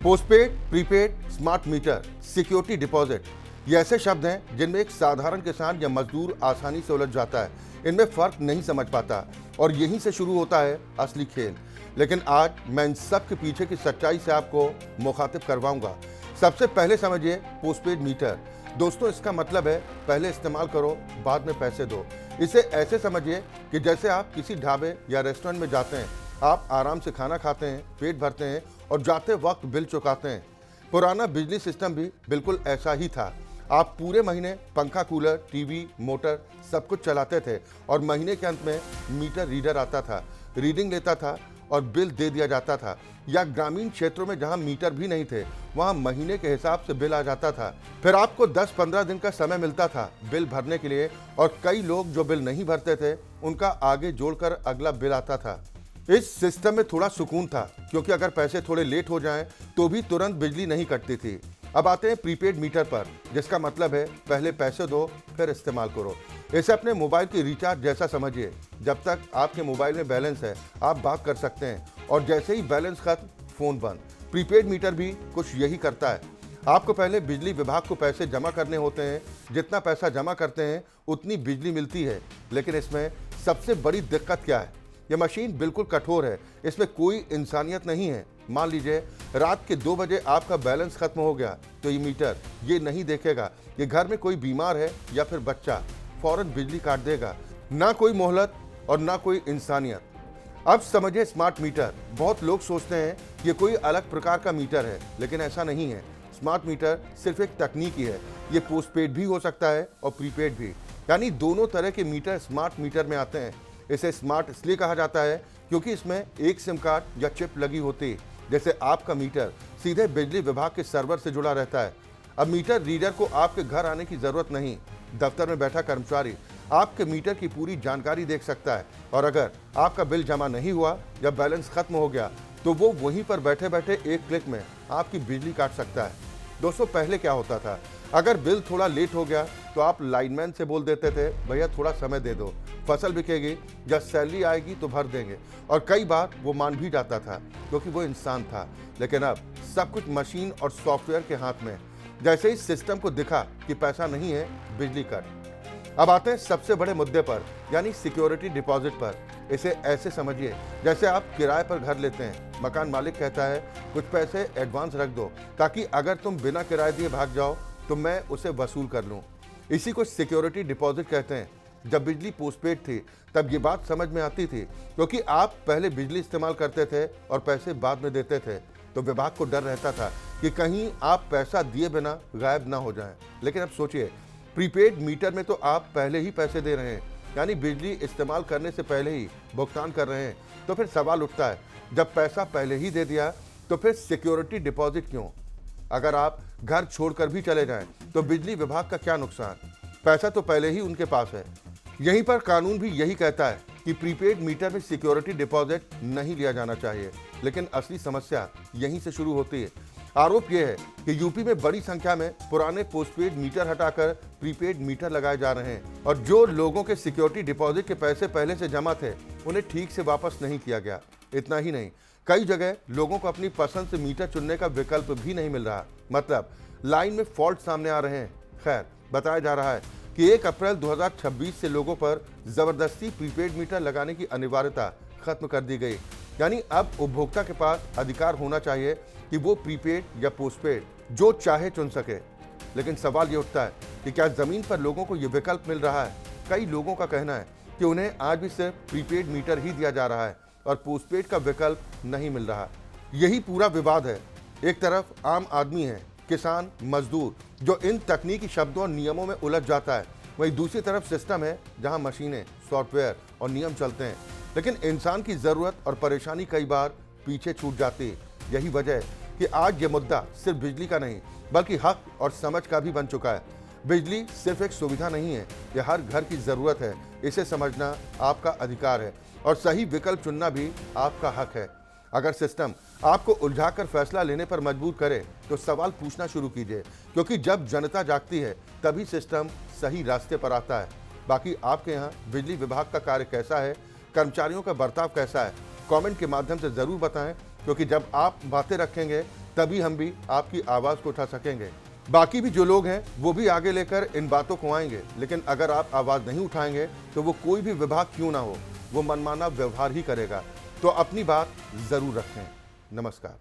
Postpaid, prepaid, smart meter, security deposit, ये ऐसे शब्द हैं जिनमें एक साधारण किसान या मजदूर आसानी से उलझ जाता है। इनमें फर्क नहीं समझ पाता और यहीं से शुरू होता है असली खेल। लेकिन आज मैं इन सब के पीछे की सच्चाई से आपको मुखातिब करवाऊंगा। सबसे पहले समझिए पोस्टपेड मीटर। दोस्तों, इसका मतलब है पहले इस्तेमाल करो, बाद में पैसे दो। इसे ऐसे समझिए कि जैसे आप किसी ढाबे या रेस्टोरेंट में जाते हैं, आप आराम से खाना खाते हैं, पेट भरते हैं और जाते वक्त बिल चुकाते हैं। पुराना बिजली सिस्टम भी बिल्कुल ऐसा ही था। आप पूरे महीने पंखा, कूलर, टीवी, मोटर सब कुछ चलाते थे और महीने के अंत में मीटर रीडर आता था, रीडिंग लेता था और बिल दे दिया जाता था। या ग्रामीण क्षेत्रों में जहां मीटर भी नहीं थे, वहां महीने के हिसाब से बिल आ जाता था। फिर आपको 10-15 दिन का समय मिलता था बिल भरने के लिए और कई लोग जो बिल नहीं भरते थे, उनका आगे जोड़कर अगला बिल आता था। इस सिस्टम में थोड़ा सुकून था, क्योंकि अगर पैसे थोड़े लेट हो जाएं तो भी तुरंत बिजली नहीं कटती थी। अब आते हैं प्रीपेड मीटर पर, जिसका मतलब है पहले पैसे दो, फिर इस्तेमाल करो। इसे अपने मोबाइल की रिचार्ज जैसा समझिए। जब तक आपके मोबाइल में बैलेंस है, आप बात कर सकते हैं और जैसे ही बैलेंस खत्म, फोन बंद। प्रीपेड मीटर भी कुछ यही करता है। आपको पहले बिजली विभाग को पैसे जमा करने होते हैं। जितना पैसा जमा करते हैं उतनी बिजली मिलती है। लेकिन इसमें सबसे बड़ी दिक्कत क्या है? यह मशीन बिल्कुल कठोर है, इसमें कोई इंसानियत नहीं है। मान लीजिए रात के 2 बजे आपका बैलेंस खत्म हो गया, तो ये मीटर ये नहीं देखेगा कि घर में कोई बीमार है या फिर बच्चा, फौरन बिजली काट देगा। ना कोई मोहलत और ना कोई इंसानियत। अब समझिए स्मार्ट मीटर। बहुत लोग सोचते हैं ये कोई अलग प्रकार का मीटर है, लेकिन ऐसा नहीं है। स्मार्ट मीटर सिर्फ एक तकनीक ही है। ये पोस्टपेड भी हो सकता है और प्रीपेड भी, यानी दोनों तरह के मीटर स्मार्ट मीटर में आते हैं। इसे स्मार्ट इसलिए कहा जाता है क्योंकि इसमें एक सिम कार्ड या चिप लगी होती है। जैसे आपका मीटर सीधे बिजली विभाग के सर्वर से जुड़ा रहता है। अब मीटर रीडर को आपके घर आने की जरूरत नहीं। दफ्तर में बैठा कर्मचारी आपके मीटर की पूरी जानकारी देख सकता है और अगर आपका बिल जमा नहीं हुआ या बैलेंस खत्म हो गया, तो वो वहीं पर बैठे बैठे एक क्लिक में आपकी बिजली काट सकता है। दोस्तों, पहले क्या होता था? अगर बिल थोड़ा लेट हो गया तो आप लाइनमैन से बोल देते थे, भैया थोड़ा समय दे दो, फसल बिकेगी या सैलरी आएगी तो भर देंगे। और कई बार वो मान भी जाता था, क्योंकि वो इंसान था। लेकिन अब सब कुछ मशीन और सॉफ्टवेयर के हाथ में। जैसे ही सिस्टम को दिखा कि पैसा नहीं है, बिजली कट। अब आते हैं सबसे बड़े मुद्दे पर, यानी सिक्योरिटी डिपॉजिट पर। इसे ऐसे समझिए जैसे आप किराए पर घर लेते हैं। मकान मालिक कहता है कुछ पैसे एडवांस रख दो, ताकि अगर तुम बिना किराए दिए भाग जाओ तो मैं उसे वसूल कर लूं। इसी को सिक्योरिटी डिपॉजिट कहते हैं। जब बिजली पोस्टपेड थी तब ये बात समझ में आती थी, क्योंकि आप पहले बिजली इस्तेमाल करते थे और पैसे बाद में देते थे, तो विभाग को डर रहता था कि कहीं आप पैसा दिए बिना गायब ना हो जाएं। लेकिन अब सोचिए, प्रीपेड मीटर में तो आप पहले ही पैसे दे रहे हैं, यानी बिजली इस्तेमाल करने से पहले ही भुगतान कर रहे हैं। तो फिर सवाल उठता है, जब पैसा पहले ही दे दिया तो फिर सिक्योरिटी डिपॉजिट क्यों? अगर आप घर छोड़कर भी चले जाएं तो बिजली विभाग का क्या नुकसान? पैसा तो पहले ही उनके पास है। यहीं पर कानून भी यही कहता है कि प्रीपेड मीटर में सिक्योरिटी डिपॉजिट नहीं लिया जाना चाहिए। लेकिन असली समस्या यहीं से शुरू होती है। आरोप यह है कि यूपी में बड़ी संख्या में पुराने पोस्टपेड मीटर हटाकर प्रीपेड मीटर लगाए जा रहे हैं और जो लोगों के सिक्योरिटी डिपॉजिट के पैसे पहले से जमा थे, उन्हें ठीक से वापस नहीं किया गया। इतना ही नहीं, कई जगह लोगों को अपनी पसंद से मीटर चुनने का विकल्प भी नहीं मिल रहा, मतलब लाइन में फॉल्ट सामने आ रहे हैं। खैर, बताया जा रहा है कि 1 अप्रैल 2026 से लोगों पर जबरदस्ती प्रीपेड मीटर लगाने की अनिवार्यता खत्म कर दी गई। यानी अब उपभोक्ता के पास अधिकार होना चाहिए कि वो प्रीपेड या पोस्टपेड जो चाहे चुन सके। लेकिन सवाल ये उठता है कि क्या जमीन पर लोगों को ये विकल्प मिल रहा है? कई लोगों का कहना है कि उन्हें आज भी सिर्फ प्रीपेड मीटर ही दिया जा रहा है और पोस्टपेड का विकल्प नहीं मिल रहा। यही पूरा विवाद है। एक तरफ आम आदमी है, किसान, मजदूर, जो इन तकनीकी शब्दों और नियमों में उलझ जाता है। वहीं दूसरी तरफ सिस्टम है जहां मशीनें, सॉफ्टवेयर और नियम चलते हैं, लेकिन इंसान की जरूरत और परेशानी कई बार पीछे छूट जाती है। यही वजह है कि आज ये मुद्दा सिर्फ बिजली का नहीं, बल्कि हक और समझ का भी बन चुका है। बिजली सिर्फ एक सुविधा नहीं है, यह हर घर की जरूरत है। इसे समझना आपका अधिकार है और सही विकल्प चुनना भी आपका हक है। अगर सिस्टम आपको उलझाकर फैसला लेने पर मजबूर करे तो सवाल पूछना शुरू कीजिए, क्योंकि जब जनता जागती है तभी सिस्टम सही रास्ते पर आता है। बाकी आपके यहाँ बिजली विभाग का कार्य कैसा है, कर्मचारियों का बर्ताव कैसा है, कमेंट के माध्यम से जरूर बताएं क्योंकि जब आप बातें रखेंगे तभी हम भी आपकी आवाज़ को उठा सकेंगे। बाकी भी जो लोग हैं वो भी आगे लेकर इन बातों को आएंगे, लेकिन अगर आप आवाज़ नहीं उठाएंगे तो वो कोई भी विभाग क्यों ना हो, वो मनमाना व्यवहार ही करेगा। तो अपनी बात ज़रूर रखें। नमस्कार।